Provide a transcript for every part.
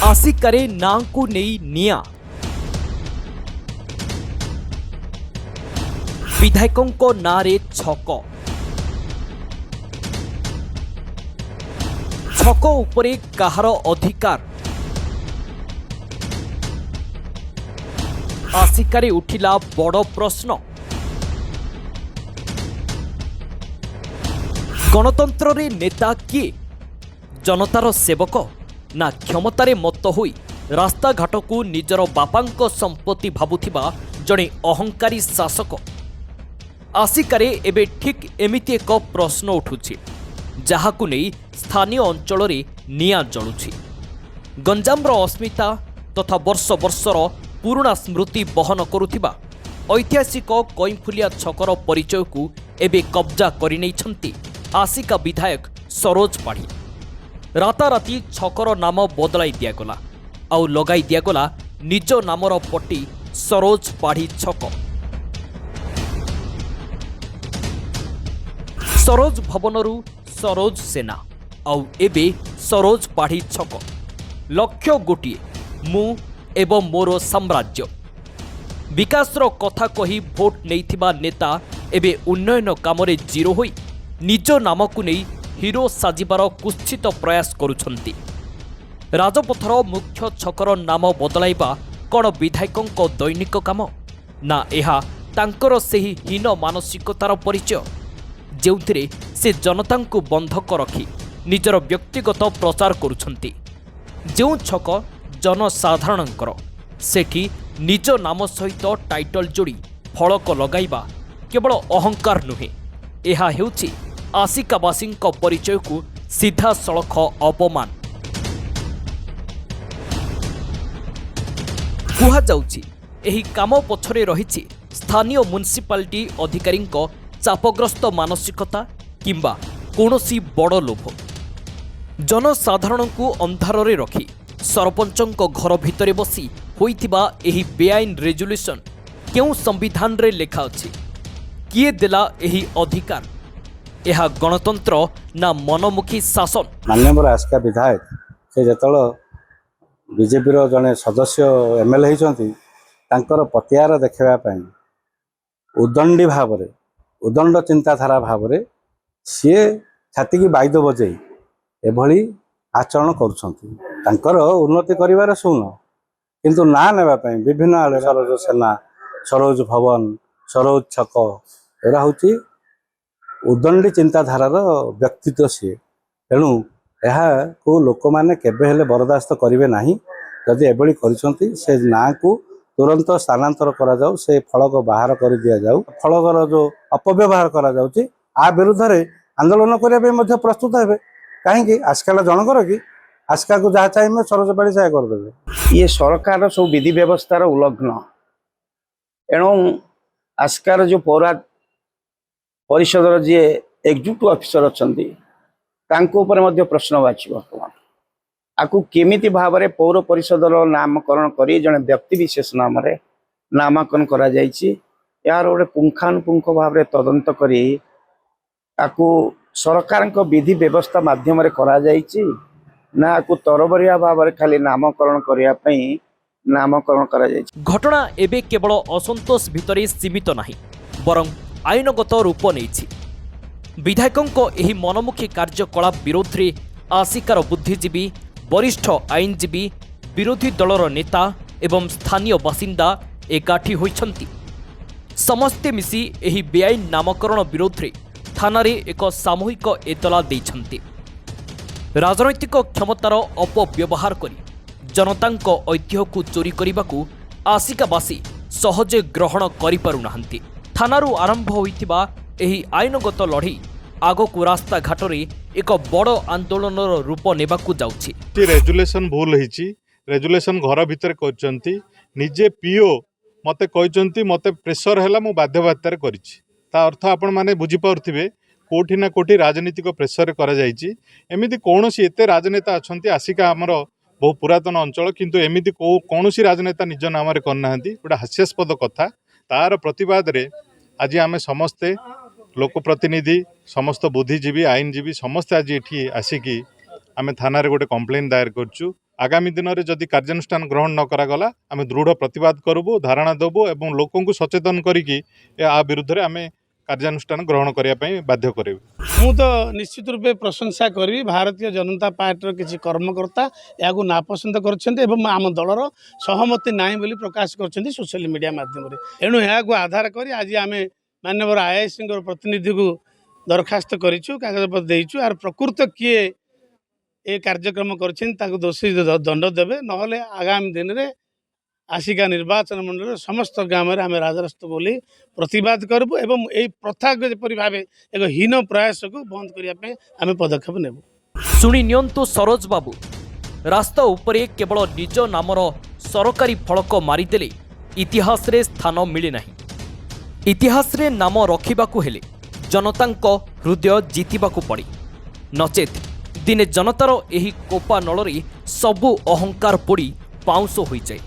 आसिकारे नां को नहीं निया विधायकों को नारे छक छक उपरे कहार अधिकार आसिकारे उठिला बड़ प्रश्न। गणतंत्र रे नेता किए जनतार सेवक ना क्षमतारे मत्त होई रास्ता घाट को निजर बापांक संपत्ति भाबुथिबा जड़े अहंकारी शासक। आसिकारे एबे ठीक एमिति एक प्रश्न उठुछि जहाकु नहीं स्थानीय अंचल रे निया जलुछि। गंजामर अस्मिता तथा वर्ष वर्षर पुराणा स्मृति बहन करुथिबा ऐतिहासिक कईफुलिया छकर परिचय को एबे कब्जा करिनेछंती आसिका विधायक सरोज पाढ़ी। राताराति छकर नाम बदलाई दियागला आउ लगाई दियागला निज नामर पट्टी सरोज पाढ़ी छक। सरोज भवनरू सरोज सेना आउ एबे सरोज पाढ़ी छक। लक्ष्य गोटिए मु एवं मोर साम्राज्य। विकासर कथा कही भोट नैथिबा नेता एबे उन्नयन कामरे जीरो होई निज नामकु नहीं हिरो साजिबार कुत्सित प्रयास करुछंती। राजपथर मुख्य छकर नाम बदलाइबा कौन विधायकों दैनिक काम ना एहा तांकर सेही हीन मानसिकतार परिचय जेउथिरे से जनता को बंधक रखी निजर व्यक्तिगत प्रचार करुछंती। जो छक जनसाधारणंकर सेठी निज नाम सहित टाइटल जोड़ी फलक लगाइबा केवल अहंकार नुहे एहा हेउछि आसिकावासी परिचय को सीधा सड़ख अपमान। कुहा जाउछि एही काम पछरे रहिछि स्थानीय म्युनिसिपालिटी अधिकारी चापग्रस्त मानसिकता किंबा कोनोसी बड़ लोभ। जनसाधारण को अंधार रे रखी सरपंचों घर भितरे बसी होइथिबा एही बेआईन रेजुलेशन केउ संविधान रे लेखा अछि? किए देला एही अधिकार? यह गणतंत्र ना मनमुखी शासन? माननीय आसिका विधायक से जतल बीजेपी जड़े सदस्य एमएलए होती पतियार देखापी उदंडी भाव उदंड चिंताधारा भाव सी छाती की बाइद बजे एभली आचरण कर उन्नति कर शून किंतु ना नापी विभिन्न आड़े सरोज सेना सरोज भवन सरोज छक एरा हूँ उदंडी चिंताधारार व्यक्तित्व सी। तेणु यह लोक मैंने केबे हेले बरदास्त करेंगे ना जदि एभली करिसंती से ना को तुरंत स्थानांतर करा जाऊ से फलक बाहर कर दिया जाऊ। फलकर जो अपव्यवहार करा जाउची आ विरुद्ध रे आंदोलन करने प्रस्तुत हे कहीं आस्का जनकर कि आस्का को जहाँ चाहिए सरोज पाड़ी से करदे। ये सरकार सब विधि व्यवस्थार उल्लंघन एणु आस्कार जो पौरा परिषदर जी एग्जीक्यूटिव ऑफिसर अच्छा प्रश्नवाची बर्तमान आपको केमिति भाव में पौर परिषदर नामकरण कर जड़े व्यक्ति विशेष नाम नामांकन करा यार गोटे पुंखानुपुंख भाव में तदंत करी सरकार विधि व्यवस्था माध्यम करा ना आपको तरबरिया भाव में खाली नामकरण करने नामकरण करा घटना एबे केवल असंतोष भितर सीमित नहीं बरं आईनगत रूप नहीं। विधायकों एही मनमुखी कार्यकलाप विरोध रे आसिकार बुद्धिजीवी वरिष्ठ आईनजीवी विरोधी दलर नेता एवं स्थानीय बासिंदा एकाठी होइछंती। समस्ते मिसी एही बेआईन नामकरण विरोध रे थाना रे एक सामूहिक एतला देइछंती। राजनैतिक क्षमतार अपव्यवहार करी जनतांक ऐतिह्य को चोरी करने आसिकावासी सहजे ग्रहण करि पारु नाहंती। थानारू आरंभ होइथिबा एही आईनगत लड़ई आग को रास्ता घाट रे एक बड़ आंदोलन रूप नेबाकू जाउछि। रेजुलेशन भूल होइछि रेजुलेशन घर भितर करचंती निजे पीओ मते कहचंती मते प्रेशर हैला मु बाध्यबाध्यतार करिछि ता अर्थ आपण माने बुझी पाउथिबे कोठी ना कोठी राजनीतिक प्रेशर करा जाइछि। एमिति कोनोसी एते राजनेता अछंती आसिका हमर बहु पुरातन अंचल किंतु एमिति कोनोसी राजनेता निज नाम रे करनाहंती गोटे हास्यास्पद कथा तार प्रतिवाद रे आज आमे समस्ते लोकप्रतिनिधि समस्त बुद्धिजीवी आईनजीवी समस्ते आज ये आसिकी आमे थाना रे गोटे कंप्लेन दायर करछु आगामी दिन में जदि कार्यानुष्ठान ग्रहण न करागला आम दृढ़ प्रतिवाद करूँ धारणा देवु और लोक सचेतन करी विरुद्ध में आम कार्यानुष्ठान ग्रहण करने बाध्य करें। मु तो निश्चित रूपे प्रशंसा करी भारतीय जनता पार्टी किसी कर्मकर्ता या नापसंद कर आम दलर सहमति ना बोली प्रकाश कर सोशल मीडिया माध्यम एणु यहाँ आधार कर आज आम माननीय आईएएस प्रतिनिधि को दरखास्त करूँ कागजपत्र देचु आर प्रकृत किए ये कार्यक्रम कर दोषी दंड देवे ना आगामी दिन में आसिका निर्वाचन मंडल समस्त गाँव में आम राजरास्ता बोली प्रतिवाद करूँ एवं यही प्रथा जपरी भाव एक हीन प्रयास को बंद करने आम पदक्षेप नेबू। शुणी नियंतु सरोज बाबू रास्ता उपरे केवल निज नामर सरकारी फलक मारिदेले इतिहास रे स्थान मिले नहीं। इतिहास रे नाम रखिबाकू हेले जनतांको हृदय जीतिबाकू पड़ी नचेत दिने जनतार एही कोपा नଳରେ सबु अहंकार पोड़ी पाउंस होई जाए।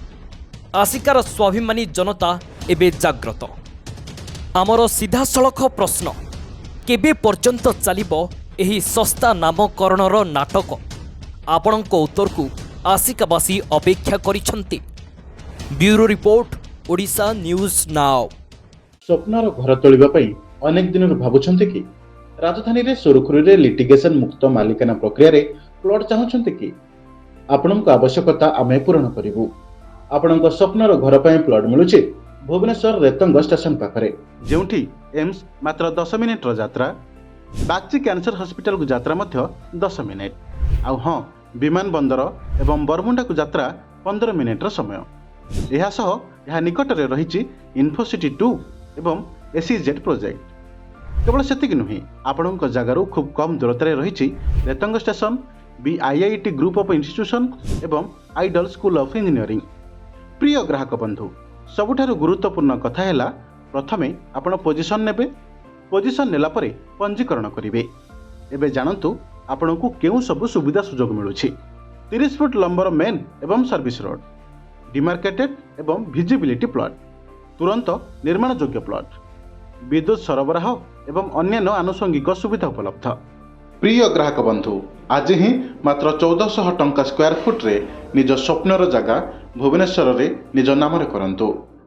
आसिकार स्वाभिमानी जनता एबे जाग्रत। आमर सीधासलख प्रश्न केबे पर्यंत चलिबो एही सस्ता नामकरणर नाटक आपणको उत्तर को आसिकावासी अपेक्षा करिसंती। Bureau report Odisha news now. स्वप्नर घर तोलिबा पई अनेक दिन भाबुछंती कि राजधानी रे सुरखुरी लिटिगेशन मुक्त मालिकाना प्रक्रिया रे प्लॉट चाहूछंती कि आपणको आवश्यकता आमे पूर्ण करिवु। आपणको स्वप्नर घर पई प्लॉट मिलुछि भुवनेश्वर रेतंग स्टेशन पाखरे जेउठी एम्स मात्र 10 मिनिट रो यात्रा बागची कैंसर हॉस्पिटल को यात्रा मध्य 10 मिनिट आउ हां विमान बंदर एवं बरमुंडा को यात्रा 15 मिनिट रो समय। एहा सह यह निकट रे रहिछि इन्फोसिटी 2 एवं एसीजेड प्रोजेक्ट। केवल सेतिक नुहे आपणको जगारू खूब कम दूरता रे रहिछि रेतंग स्टेशन बीआईआईटी ग्रुप ऑफ इंस्टीट्यूशन एवं आइडल स्कूल ऑफ इंजीनियरिंग। प्रिय ग्राहक बंधु सबुठारु गुरुत्वपूर्ण कथा हैला प्रथमे आपण पोजिशन नेबे पोजिशन नेला परे पंजीकरण करिवे। एबे जानंतु आपणको केउ सब सुविधा सुयोग मिलुछि 30 फुट लंबर मेन एवं सर्विस रोड डिमार्केटेड एवं विजिबिलिटी प्लॉट तुरंत निर्माण योग्य प्लॉट विद्युत सरबराह एवं अन्य आनुषंगिक सुविधा उपलब्ध। प्रिय ग्राहक बंधु आज ही मात्र 1400 टंका स्क्वायर फुट रे निज स्वप्नर जगह भुवनेश्वर रे निज नाम रे करंतु।